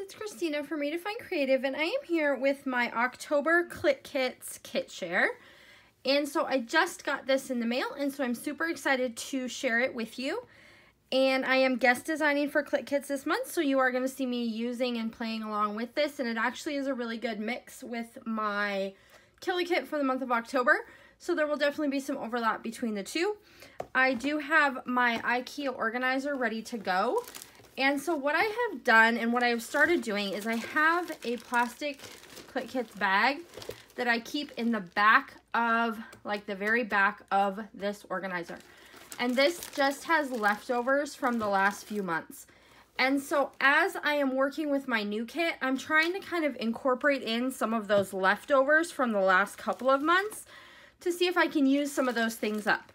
it's Christina from Redefine Creative, and I am here with my October Clique Kits kit share. And so I just got this in the mail, and so I'm super excited to share it with you. And I am guest designing for Clique Kits this month, so you are going to see me using and playing along with this, and it actually is a really good mix with my Killer Kit for the month of October, so there will definitely be some overlap between the two. I do have my IKEA organizer ready to go. And so what I have done and what I have started doing is I have a plastic Clique Kits bag that I keep in the back of, like the very back of this organizer. And this just has leftovers from the last few months. And so as I am working with my new kit, I'm trying to kind of incorporate in some of those leftovers from the last couple of months to see if I can use some of those things up.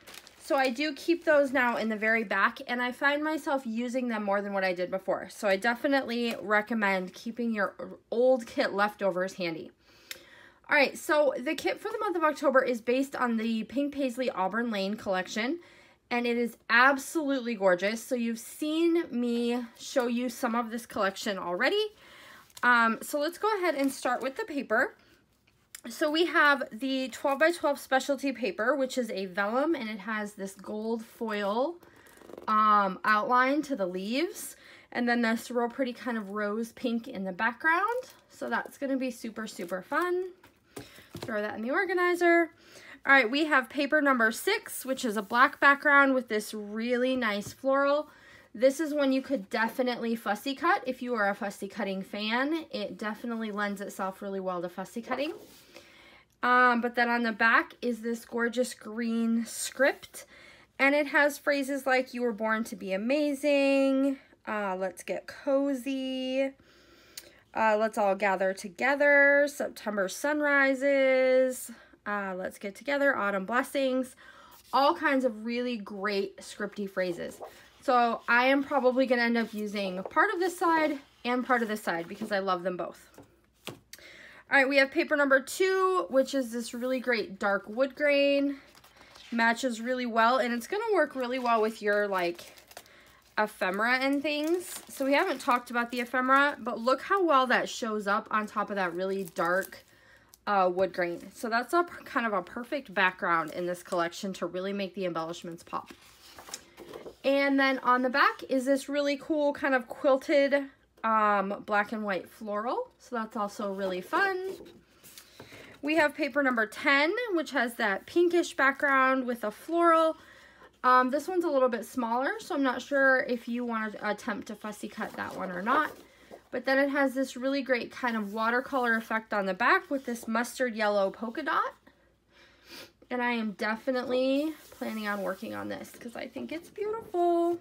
So I do keep those now in the very back, and I find myself using them more than what I did before. So I definitely recommend keeping your old kit leftovers handy. All right, so the kit for the month of October is based on the Pink Paislee Auburn Lane collection, and it is absolutely gorgeous. So you've seen me show you some of this collection already. So let's go ahead and start with the paper. So we have the 12 by 12 specialty paper, which is a vellum, and it has this gold foil outline to the leaves, and then this real pretty kind of rose pink in the background. So that's going to be super, super fun. Throw that in the organizer. All right, we have paper number 6, which is a black background with this really nice floral. This is one you could definitely fussy cut if you are a fussy cutting fan. It definitely lends itself really well to fussy cutting. But then on the back is this gorgeous green script, and it has phrases like, "You were born to be amazing," "Let's get cozy," "Let's all gather together," "September sunrises," "Let's get together," "Autumn blessings," all kinds of really great scripty phrases. So I am probably going to end up using part of this side and part of this side because I love them both. All right, we have paper number 2, which is this really great dark wood grain. Matches really well, and it's going to work really well with your, like, ephemera and things. So we haven't talked about the ephemera, but look how well that shows up on top of that really dark wood grain. So that's a kind of a perfect background in this collection to really make the embellishments pop. And then on the back is this really cool kind of quilted black and white floral, so that's also really fun. We have paper number 10, which has that pinkish background with a floral. This one's a little bit smaller, so I'm not sure if you want to attempt to fussy cut that one or not. But then it has this really great kind of watercolor effect on the back with this mustard yellow polka dot. And I am definitely planning on working on this because I think it's beautiful.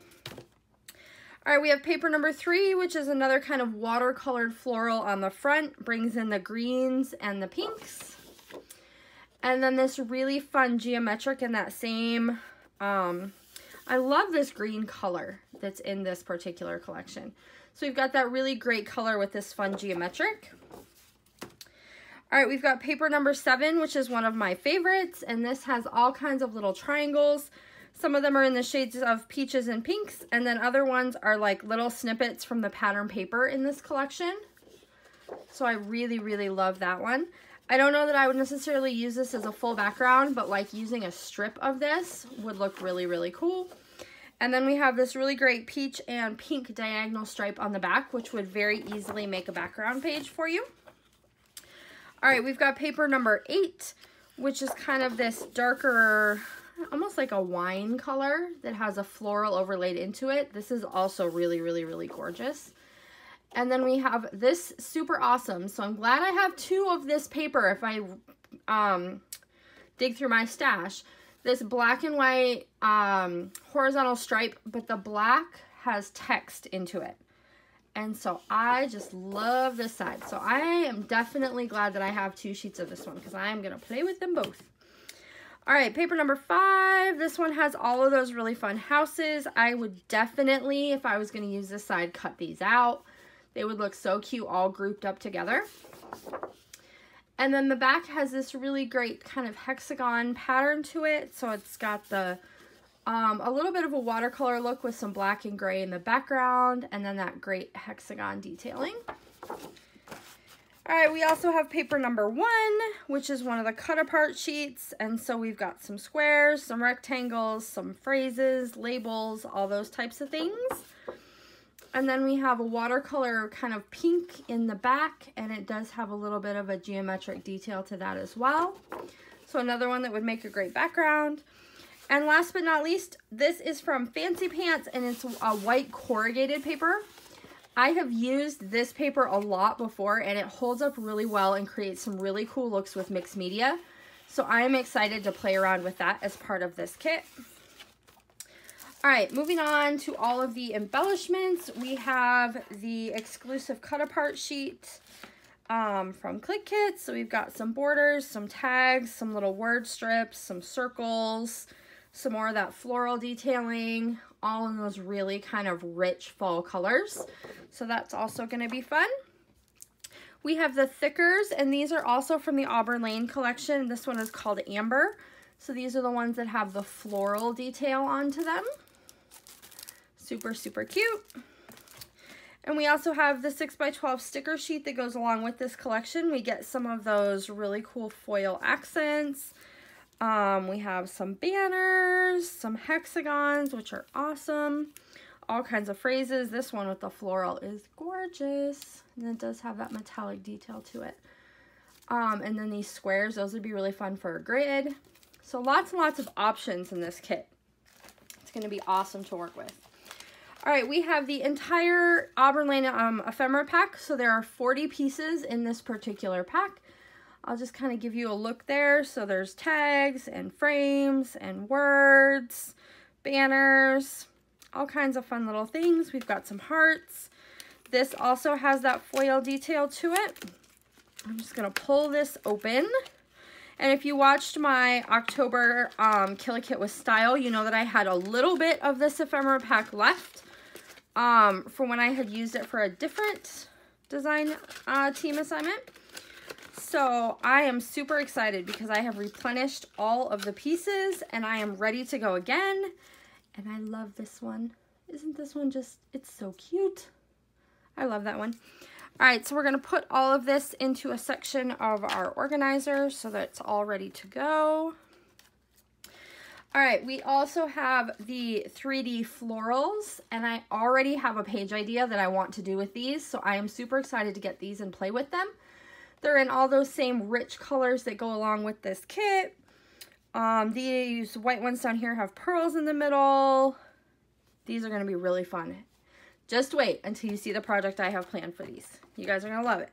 All right, we have paper number 3, which is another kind of watercolored floral on the front. Brings in the greens and the pinks. And then this really fun geometric in that same, I love this green color that's in this particular collection. So we've got that really great color with this fun geometric. All right, we've got paper number 7, which is one of my favorites. And this has all kinds of little triangles. Some of them are in the shades of peaches and pinks, and then other ones are like little snippets from the pattern paper in this collection. So I really, really love that one. I don't know that I would necessarily use this as a full background, but like using a strip of this would look really, really cool. And then we have this really great peach and pink diagonal stripe on the back, which would very easily make a background page for you. All right, we've got paper number 8, which is kind of this darker, almost like a wine color that has a floral overlaid into it. This is also really, really, really gorgeous. And then we have this super awesome. So I'm glad I have 2 of this paper if I dig through my stash. This black and white horizontal stripe, but the black has text into it. And so I just love this side. So I am definitely glad that I have 2 sheets of this one because I am going to play with them both. All right, paper number 5. This one has all of those really fun houses. I would definitely, if I was going to use this side, cut these out. They would look so cute all grouped up together. And then the back has this really great kind of hexagon pattern to it. So it's got the a little bit of a watercolor look with some black and gray in the background, and then that great hexagon detailing. All right, we also have paper number 1, which is one of the cut apart sheets. And so we've got some squares, some rectangles, some phrases, labels, all those types of things. And then we have a watercolor kind of pink in the back, and it does have a little bit of a geometric detail to that as well. So another one that would make a great background. And last but not least, this is from Fancy Pants, and it's a white corrugated paper. I have used this paper a lot before, and it holds up really well and creates some really cool looks with mixed media. So I am excited to play around with that as part of this kit. All right, moving on to all of the embellishments. We have the exclusive cut apart sheet from Clique Kits. So we've got some borders, some tags, some little word strips, some circles, some more of that floral detailing, all in those really kind of rich fall colors. So that's also going to be fun. We have the thickers, and these are also from the Auburn Lane collection. This one is called Amber. So these are the ones that have the floral detail onto them. Super, super cute. And we also have the 6x12 sticker sheet that goes along with this collection. We get some of those really cool foil accents. We have some banners, some hexagons, which are awesome. All kinds of phrases. This one with the floral is gorgeous. And it does have that metallic detail to it. And then these squares, those would be really fun for a grid. So lots and lots of options in this kit. It's going to be awesome to work with. All right, we have the entire Auburn Lane ephemera pack. So there are 40 pieces in this particular pack. I'll just kind of give you a look there. So there's tags and frames and words, banners, all kinds of fun little things. We've got some hearts. This also has that foil detail to it. I'm just going to pull this open. And if you watched my October Clique Kit with Style, you know that I had a little bit of this ephemera pack left from when I had used it for a different design team assignment. So I am super excited because I have replenished all of the pieces and I am ready to go again. And I love this one. Isn't this one just, it's so cute. I love that one. All right, so we're going to put all of this into a section of our organizer so that it's all ready to go. All right, we also have the 3D florals, and I already have a page idea that I want to do with these, so I am super excited to get these and play with them. They're in all those same rich colors that go along with this kit. These white ones down here have pearls in the middle. These are going to be really fun. Just wait until you see the project I have planned for these. You guys are going to love it.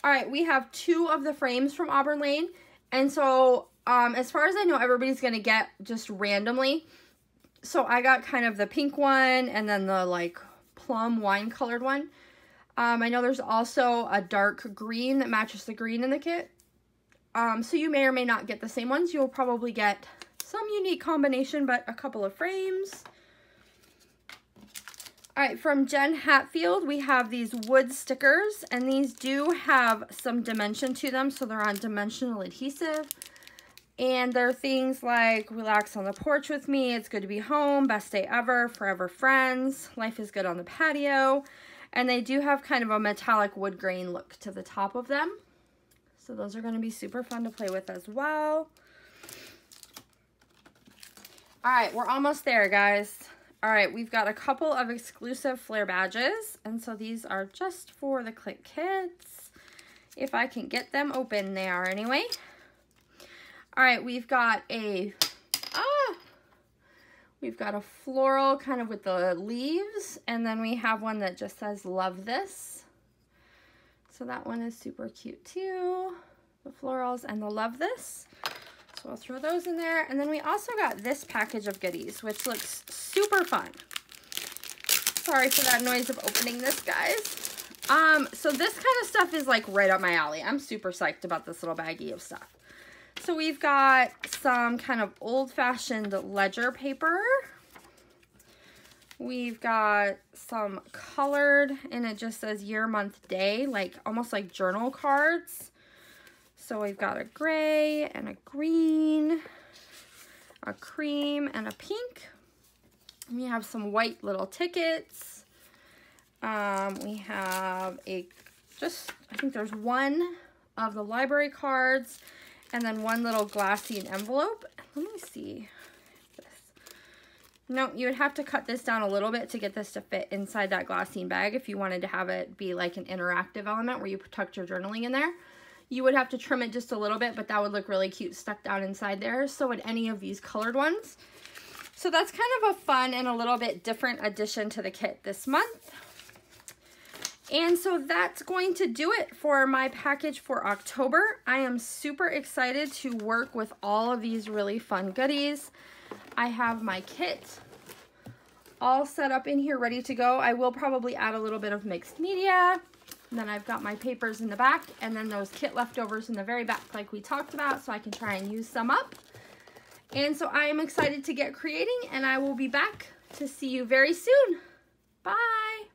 All right, we have 2 of the frames from Auburn Lane. And so, as far as I know, everybody's going to get just randomly. So I got kind of the pink one and then the like plum wine colored one. I know there's also a dark green that matches the green in the kit. So you may or may not get the same ones. You'll probably get some unique combination, but a couple of frames. All right, from Jen Hatfield, we have these wood stickers, and these do have some dimension to them, so they're on dimensional adhesive. And they're things like, relax on the porch with me, it's good to be home, best day ever, forever friends, life is good on the patio. And they do have kind of a metallic wood grain look to the top of them. So those are going to be super fun to play with as well. All right, we're almost there, guys. All right, we've got a couple of exclusive flare badges, and so these are just for the Clique Kits. If I can get them open, they are anyway. All right, we've got a floral kind of with the leaves, and then we have one that just says love this. So that one is super cute too. The florals and the love this. So I'll throw those in there. And then we also got this package of goodies, which looks super fun. Sorry for that noise of opening this, guys. So this kind of stuff is like right up my alley. I'm super psyched about this little baggie of stuff. So we've got some kind of old-fashioned ledger paper. We've got some colored, and it just says year, month, day, like almost like journal cards. So we've got a gray and a green, a cream and a pink. We have some white little tickets. We have a I think there's one of the library cards and then one little glassine envelope. Let me see this. No, you would have to cut this down a little bit to get this to fit inside that glassine bag if you wanted to have it be like an interactive element where you tucked your journaling in there. You would have to trim it just a little bit, but that would look really cute stuck down inside there. So would any of these colored ones. So that's kind of a fun and a little bit different addition to the kit this month. And so that's going to do it for my package for October. I am super excited to work with all of these really fun goodies. I have my kit all set up in here ready to go. I will probably add a little bit of mixed media. And then I've got my papers in the back and then those kit leftovers in the very back like we talked about, so I can try and use some up. And so I am excited to get creating, and I will be back to see you very soon. Bye.